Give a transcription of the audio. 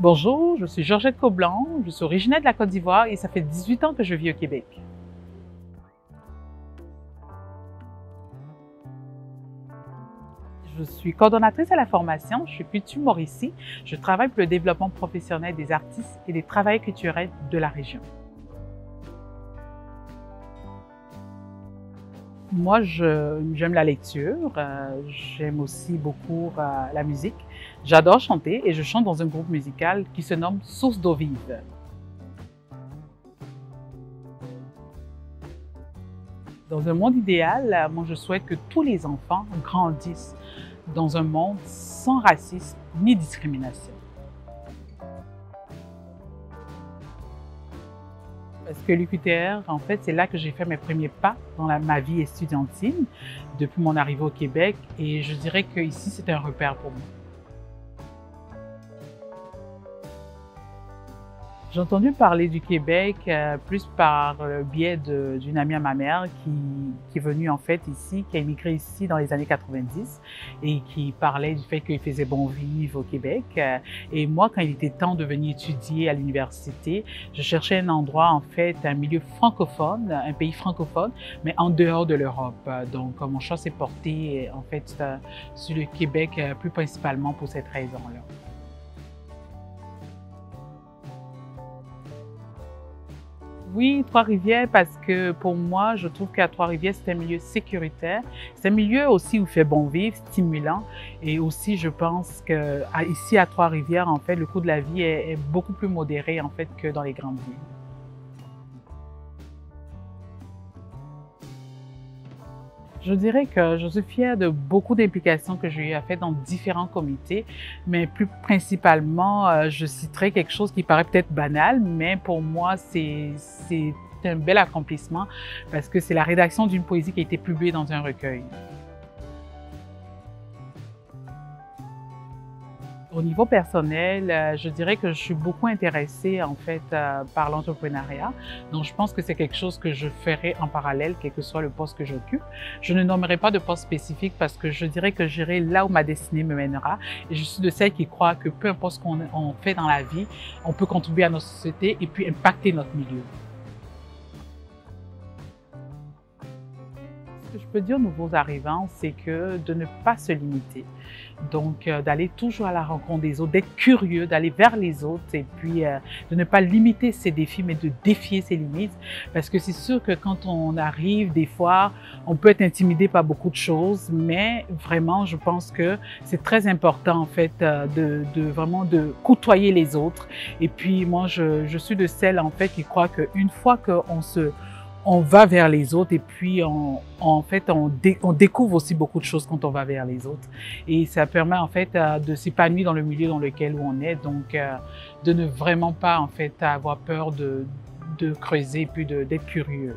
Bonjour, je suis Georgette Coblan, je suis originaire de la Côte d'Ivoire et ça fait 18 ans que je vis au Québec. Je suis coordonnatrice à la formation, je suis coutumière ici. Je travaille pour le développement professionnel des artistes et des travailleurs culturels de la région. Moi, j'aime la lecture, j'aime aussi beaucoup la musique. J'adore chanter et je chante dans un groupe musical qui se nomme Source d'eau vive. Dans un monde idéal, moi je souhaite que tous les enfants grandissent dans un monde sans racisme ni discrimination. Parce que l'UQTR, en fait, c'est là que j'ai fait mes premiers pas dans ma vie estudiantine depuis mon arrivée au Québec et je dirais qu'ici, c'est un repère pour moi. J'ai entendu parler du Québec plus par le biais d'une amie à ma mère qui est venue en fait ici, qui a immigré ici dans les années 90 et qui parlait du fait qu'il faisait bon vivre au Québec. Et moi, quand il était temps de venir étudier à l'université, je cherchais un endroit en fait, un milieu francophone, un pays francophone, mais en dehors de l'Europe. Donc mon choix s'est porté en fait sur le Québec, plus principalement pour cette raison-là. Oui, Trois-Rivières, parce que pour moi, je trouve qu'à Trois-Rivières, c'est un milieu sécuritaire. C'est un milieu aussi où il fait bon vivre, stimulant. Et aussi, je pense qu'ici à Trois-Rivières, en fait, le coût de la vie est beaucoup plus modéré en fait que dans les grandes villes. Je dirais que je suis fière de beaucoup d'implications que j'ai eu à faire dans différents comités, mais plus principalement, je citerai quelque chose qui paraît peut-être banal, mais pour moi, c'est un bel accomplissement parce que c'est la rédaction d'une poésie qui a été publiée dans un recueil. Au niveau personnel, je dirais que je suis beaucoup intéressée en fait par l'entrepreneuriat. Donc je pense que c'est quelque chose que je ferai en parallèle, quel que soit le poste que j'occupe. Je ne nommerai pas de poste spécifique parce que je dirais que j'irai là où ma destinée me mènera. Et je suis de celles qui croient que peu importe ce qu'on fait dans la vie, on peut contribuer à notre société et puis impacter notre milieu. Ce que je peux dire aux nouveaux arrivants, c'est que de ne pas se limiter. Donc, d'aller toujours à la rencontre des autres, d'être curieux, d'aller vers les autres et puis de ne pas limiter ses défis, mais de défier ses limites. Parce que c'est sûr que quand on arrive, des fois, on peut être intimidé par beaucoup de choses, mais vraiment, je pense que c'est très important, en fait, vraiment de côtoyer les autres. Et puis, moi, je suis de celles, en fait, qui croient qu'une fois on va vers les autres et puis en fait, on découvre aussi beaucoup de choses quand on va vers les autres. Et ça permet en fait de s'épanouir dans le milieu dans lequel on est, donc de ne vraiment pas en fait avoir peur de creuser et puis d'être curieux.